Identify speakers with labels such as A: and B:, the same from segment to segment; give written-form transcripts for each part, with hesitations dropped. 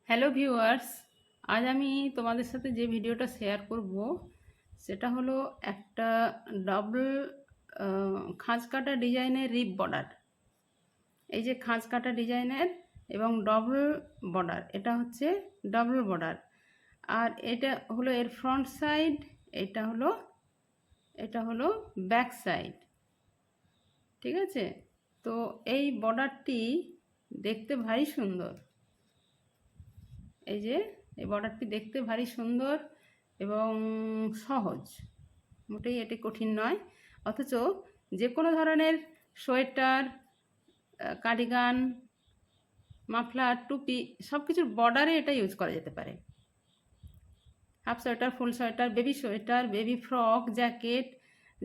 A: Hello viewers, আজ আমি তোমাদের সাথে যে ভিডিওটা শেয়ার করব সেটা হলো একটা ডবল খাঁজ কাটা ডিজাইনের রিপ বর্ডার। এই যে খাঁজ কাটা ডিজাইনের এবং ডবল বর্ডার, এটা হচ্ছে ডবল বর্ডার। আর এটা হলো এর ফ্রন্ট সাইড, এটা হলো ব্যাক সাইড। ঠিক আছে, তো এই বর্ডারটি দেখতে ভারী সুন্দর। এই যে এই বর্ডারটি দেখতে ভারী সুন্দর এবং সহজ, মোটেই এটি কঠিন নয়। অথচ যে কোনো ধরনের সোয়েটার, কার্ডিগান, মাফলার, টুপি সব কিছুর বর্ডারে এটা ইউজ করা যেতে পারে। Half sweater, full sweater, baby frock, jacket,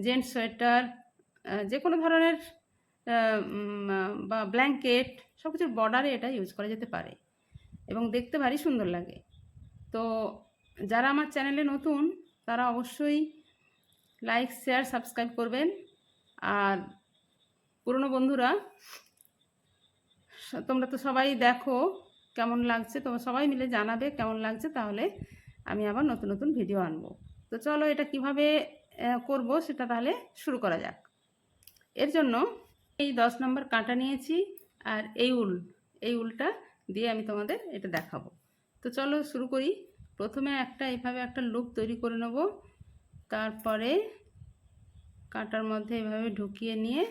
A: gents sweater, যে কোনো ধরনের বা ব্ল্যাঙ্কেট, সব কিছুর বর্ডারে এটা ইউজ করা যেতে পারে এবং দেখতে ভারী সুন্দর লাগে। তো যারা আমার চ্যানেলে নতুন তারা অবশ্যই লাইক, শেয়ার, সাবস্ক্রাইব করবেন। আর পুরনো বন্ধুরা, তোমরা তো সবাই দেখো কেমন লাগছে, তোমরা সবাই মিলে জানাবে কেমন লাগছে, তাহলে আমি আবার নতুন নতুন ভিডিও আনবো। তো চলো এটা কিভাবে করব সেটা তাহলে শুরু করা যাক। এর জন্য এই 10 নম্বর কাঁটা নিয়েছি আর এই উলটা দিয়ে আমি তোমাদের এটা দেখাবো। তো চলো শুরু করি। প্রথমে এইভাবে একটা লুপ তৈরি করে নেব, তারপরে কাঁটার মধ্যে এভাবে ঢুকিয়ে নিয়ে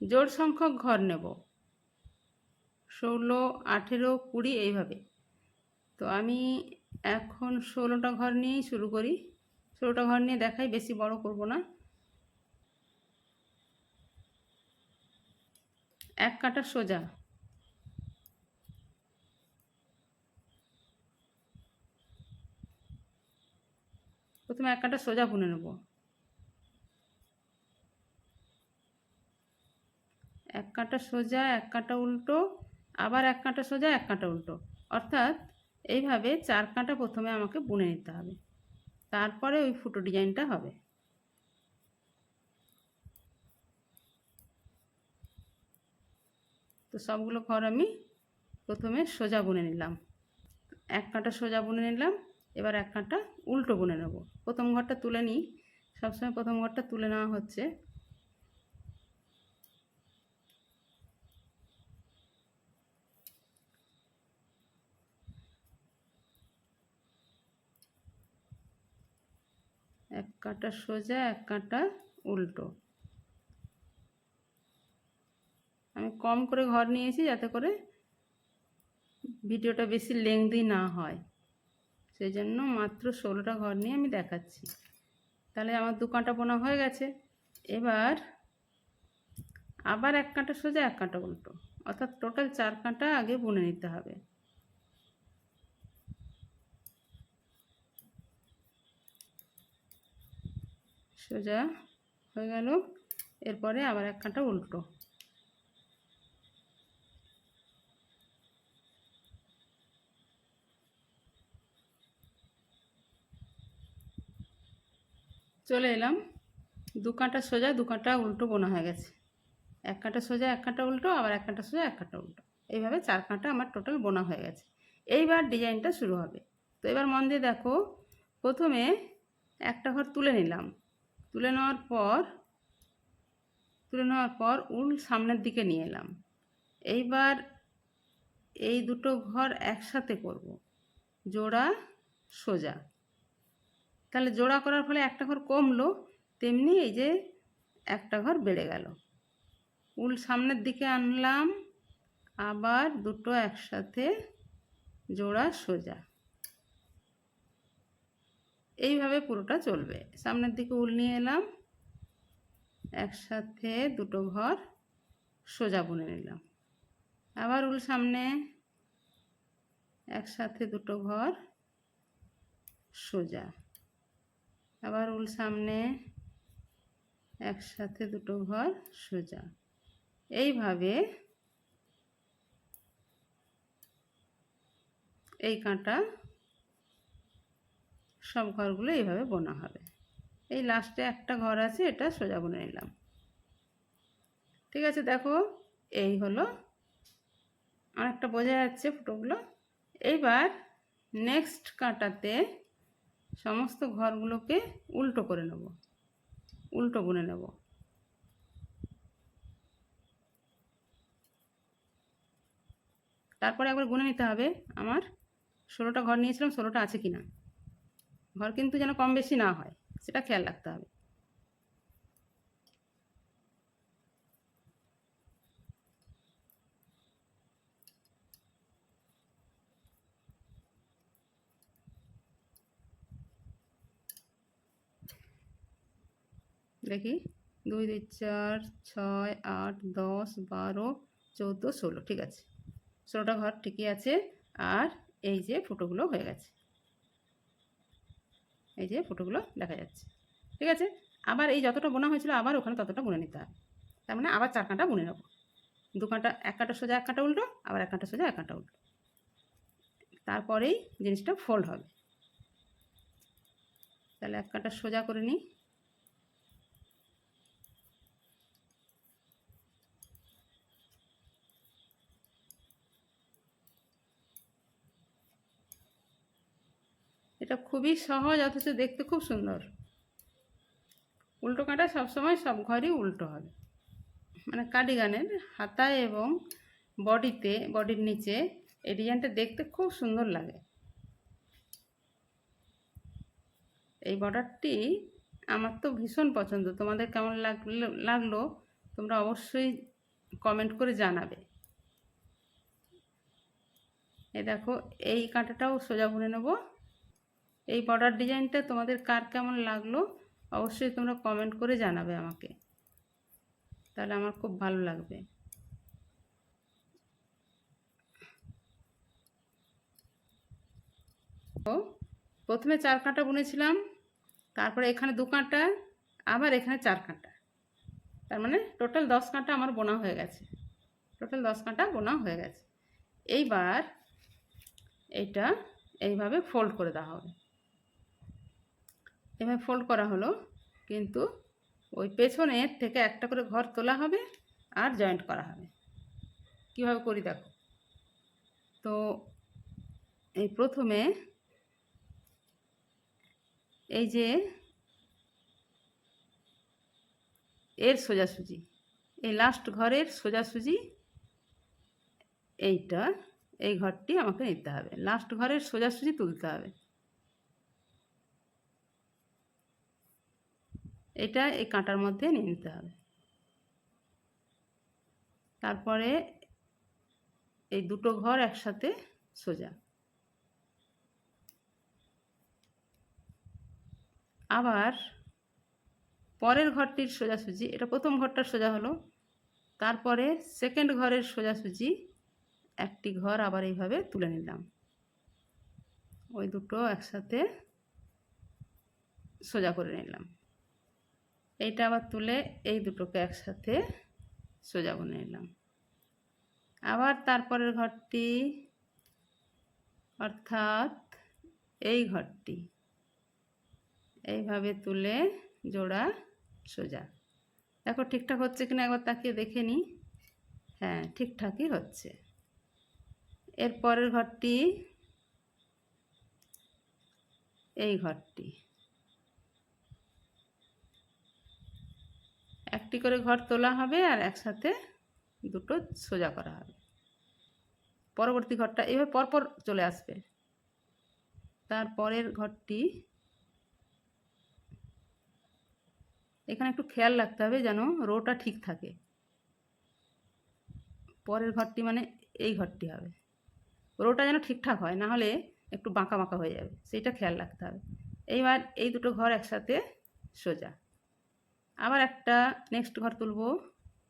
A: জোড় সংখ্যক ঘর নেব, 16, 18, 20 এইভাবে। তো আমি এখন 16টা ঘর নিয়েই শুরু করি। 16টা ঘর নিয়ে দেখাই, বেশি বড় করব না। এক কাঁটা সোজা, প্রথমে এক কাঁটা সোজা বুনে নেব, এক কাঁটা সোজা, এক কাঁটা উল্টো, আবার এক কাঁটা সোজা, এক কাঁটা উল্টো, অর্থাৎ এইভাবে 4 কাঁটা প্রথমে আমাকে বুনে নিতে হবে, তারপরে ওই ফুটো ডিজাইনটা হবে। তো সবগুলো ঘর আমি প্রথমে সোজা বুনে নিলাম, এক কাঁটা সোজা বুনে নিলাম। এবার এক কাঁটা উল্টো বুনে নেব। প্রথম ঘরটা তুলে নিই, সবসময় প্রথম ঘরটা তুলে নেওয়া হচ্ছে। এক কাঁটা সোজা, এক কাঁটা উল্টো। আমি কম করে ঘর নিয়েছি যাতে করে ভিডিওটা বেশি লেংদি না হয়, সেই জন্য মাত্র 16টা ঘর নিয়ে আমি দেখাচ্ছি। তাহলে আমার 2 কাঁটা বোনা হয়ে গেছে। এবার আবার এক কাঁটা সোজা, এক কাঁটা উল্টো, অর্থাৎ টোটাল 4 কাঁটা আগে বুনে নিতে হবে। সোজা হয়ে গেল, এরপরে আবার এক কাঁটা উল্টো। চলে এলাম, 2 কাঁটা সোজা, 2 কাঁটা উল্টো বোনা হয়ে গেছে। এক কাঁটা সোজা, এক কাঁটা উল্টো, আবার এক কাঁটা সোজা, এক কাঁটা উল্টো, এইভাবে 4 কাঁটা আমার টোটাল বোনা হয়ে গেছে। এইবার ডিজাইনটা শুরু হবে। তো এবার মন দিয়ে দেখো, প্রথমে একটা ঘর তুলে নিলাম, তুলে নেওয়ার পর উল সামনের দিকে নিয়ে এলাম। এইবার এই দুটো ঘর একসাথে করব, জোড়া সোজা। তাহলে জোড়া করার ফলে একটা ঘর কমলো, তেমনি এই যে একটা ঘর বেড়ে গেল। উল সামনের দিকে আনলাম, আবার দুটো একসাথে জোড়া সোজা, এইভাবে পুরোটা চলবে। সামনের দিকে উল নিয়ে এলাম, একসাথে দুটো ঘর সোজা বুনে নিলাম, আবার উল সামনে, একসাথে দুটো ঘর সোজা, আবার উল সামনে, একসাথে দুটো ঘর সোজা। এইভাবে এই কাঁটা সব ঘরগুলো এইভাবে বোনা হবে। এই লাস্টে একটা ঘর আছে, এটা সোজা বুনে নিলাম। ঠিক আছে, দেখো এই হলো কালারটা বোঝা যাচ্ছে ফুটোগুলো। এইবার নেক্সট কাঁটাতে সমস্ত ঘরগুলোকে উল্টো করে নেব, উল্টো বুনে নেব। তারপরে একবার গুনে নিতে হবে আমার 16টা ঘর নিয়েছিলাম 16টা আছে কিনা। ঘর কিন্তু যেন কম বেশি না হয় সেটা খেয়াল রাখতে হবে। দেখি 2 2 4 6 8 10 12 14 16, ঠিক আছে, 16টা ঘর ঠিকই আছে। আর এই যে ফুটোগুলো হয়ে গেছে, এই যে ফুটোগুলো দেখা যাচ্ছে, ঠিক আছে। আবার এই যতটা বোনা হয়েছিল আবার ওখানে ততটা বুনে নিতে হবে। তার মানে আবার 4 কাঁটা বুনে নেব। 2 কাঁটা, 1 কাঁটা সোজা 1 কাঁটা উল্টো, আবার 1 কাঁটা সোজা 1 কাঁটা উল্টো। তারপরেই জিনিসটা ফোল্ড হবে। তাহলে 1 কাঁটা সোজা করে নিই। এটা খুবই সহজ অথচ দেখতে খুব সুন্দর। উল্টো কাঁটা সবসময় সব ঘরই উল্টো হবে। মানে কার্ডিগানের হাতায় এবং বডিতে, বডির নিচে এই ডিজাইনটা দেখতে খুব সুন্দর লাগে। এই বর্ডারটি আমার তো ভীষণ পছন্দ। তোমাদের কেমন লাগলো তোমরা অবশ্যই কমেন্ট করে জানাবে। এই দেখো এই কাঁটাটাও সোজা বুনে নেব। এই বর্ডার ডিজাইনটা তোমাদের কার কেমন লাগলো অবশ্যই তোমরা কমেন্ট করে জানাবে আমাকে, তাহলে আমার খুব ভালো লাগবে। তো প্রথমে 4 কাঁটা বুনেছিলাম, তারপরে এখানে 2 কাঁটা, আবার এখানে 4 কাঁটা, তার মানে টোটাল 10 কাঁটা আমার বোনা হয়ে গেছে। টোটাল 10 কাঁটা বোনা হয়ে গেছে। এইবার এইটা এইভাবে ফোল্ড করে দেওয়া হবে। এভাবে ফোল্ড করা হলো, কিন্তু ওই পেছনের থেকে একটা করে ঘর তোলা হবে আর জয়েন্ট করা হবে। কীভাবে করি দেখো। তো এই প্রথমে এই যে এর সোজাসুজি, এই লাস্ট ঘরের সোজাসুজি এইটা, এই ঘরটি আমাকে নিতে হবে, লাস্ট ঘরের সোজাসুজি তুলতে হবে। এটা এই কাঁটার মধ্যে নিয়ে নিতে হবে। তারপরে এই দুটো ঘর একসাথে সোজা, আবার পরের ঘরটির সোজাসুজি, এটা প্রথম ঘরটার সোজা হলো, তারপরে সেকেন্ড ঘরের সোজাসুজি একটি ঘর আবার এইভাবে তুলে নিলাম। ওই দুটো একসাথে সোজা করে নিলাম। এইটা আবার তুলে এই দুটোকে একসাথে সোজা করে নিলাম। আবার তারপরের ঘরটি অর্থাৎ এই ঘরটি এইভাবে তুলে জোড়া সোজা। দেখো ঠিকঠাক হচ্ছে কিনা একবার তাকিয়ে দেখে নিই। হ্যাঁ, ঠিকঠাকই হচ্ছে। এর পরের ঘরটি এই ঘরটি, একটি করে ঘর তোলা হবে আর একসাথে দুটো সোজা করা হবে। পরবর্তী ঘরটা এভাবে পরপর চলে আসবে। তারপরের ঘরটি এখানে একটু খেয়াল রাখতে হবে যেন রোটা ঠিক থাকে। পরের ঘরটি মানে এই ঘরটি হবে, রোটা যেন ঠিকঠাক হয়, না হলে একটু বাঁকা বাঁকা হয়ে যাবে, সেইটা খেয়াল রাখতে হবে। এইবার এই দুটো ঘর একসাথে সোজা, আবার একটা নেক্সট ঘর তুলবো।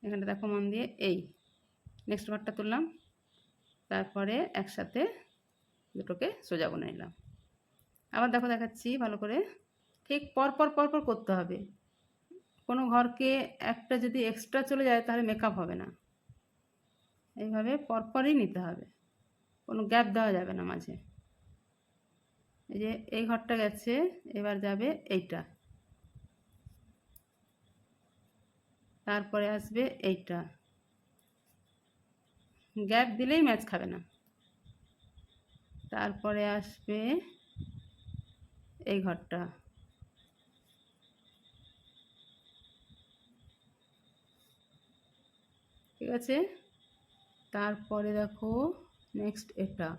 A: এখানে দেখো মন দিয়ে, এই নেক্সট ঘরটা তুললাম, তারপরে একসাথে দুটোকে সোজা বুনে নিলাম। আবার দেখো দেখাচ্ছি ভালো করে, ঠিক পরপর পরপর করতে হবে। কোনো ঘরকে একটা যদি এক্সট্রা চলে যায় তাহলে মেকআপ হবে না। এইভাবে পরপরই নিতে হবে, কোনো গ্যাপ দেওয়া যাবে না মাঝে। এই যে এই ঘরটা গেছে, এবার যাবে এইটা, তারপরে আসবে এইটা, গ্যাপ দিলেই ম্যাচ খাবে না। তারপরে আসবে এই ঘরটা, ঠিক আছে। তারপরে দেখো নেক্সট এটা,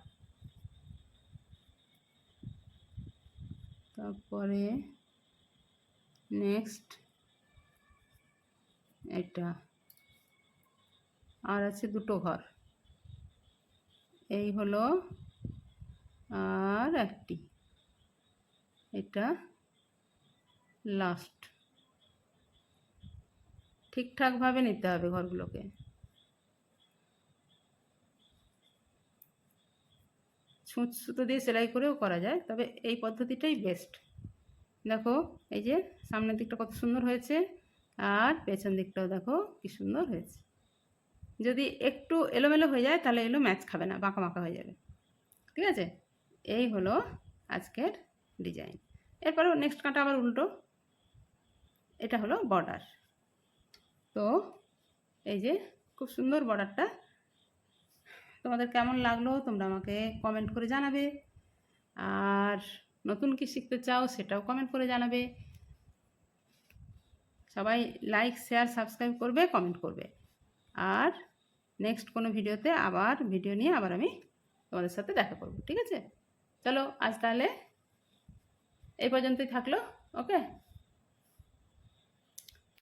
A: তারপরে নেক্সট এটা, আর আছে দুটো ঘর, এই হলো আর একটি, এটা লাস্ট। ঠিকঠাকভাবে নিতে হবে ঘরগুলোকে। ছুঁচ সুতো দিয়ে সেলাই করেও করা যায়, তবে এই পদ্ধতিটাই বেস্ট। দেখো এই যে সামনের দিকটা কত সুন্দর হয়েছে, আর পেছন দিকটাও দেখো কি সুন্দর হয়েছে। যদি একটু এলোমেলো হয়ে যায় তাহলে এগুলো ম্যাচ খাবে না, বাঁকা বাঁকা হয়ে যাবে, ঠিক আছে। এই হলো আজকের ডিজাইন। এরপরেও নেক্সট কাটা আবার উল্টো, এটা হলো বর্ডার। তো এই যে খুব সুন্দর বর্ডারটা, তোমাদের কেমন লাগলো তোমরা আমাকে কমেন্ট করে জানাবে, আর নতুন কি শিখতে চাও সেটাও কমেন্ট করে জানাবে। সবাই লাইক শেয়ার সাবস্ক্রাইব করবে, কমেন্ট করবে। আর নেক্সট কোনো ভিডিওতে আবার ভিডিও নিয়ে আবার আমি তোমাদের সাথে দেখা করব, ঠিক আছে। চলো আজ তাহলে এই পর্যন্তই থাকলো, ওকে।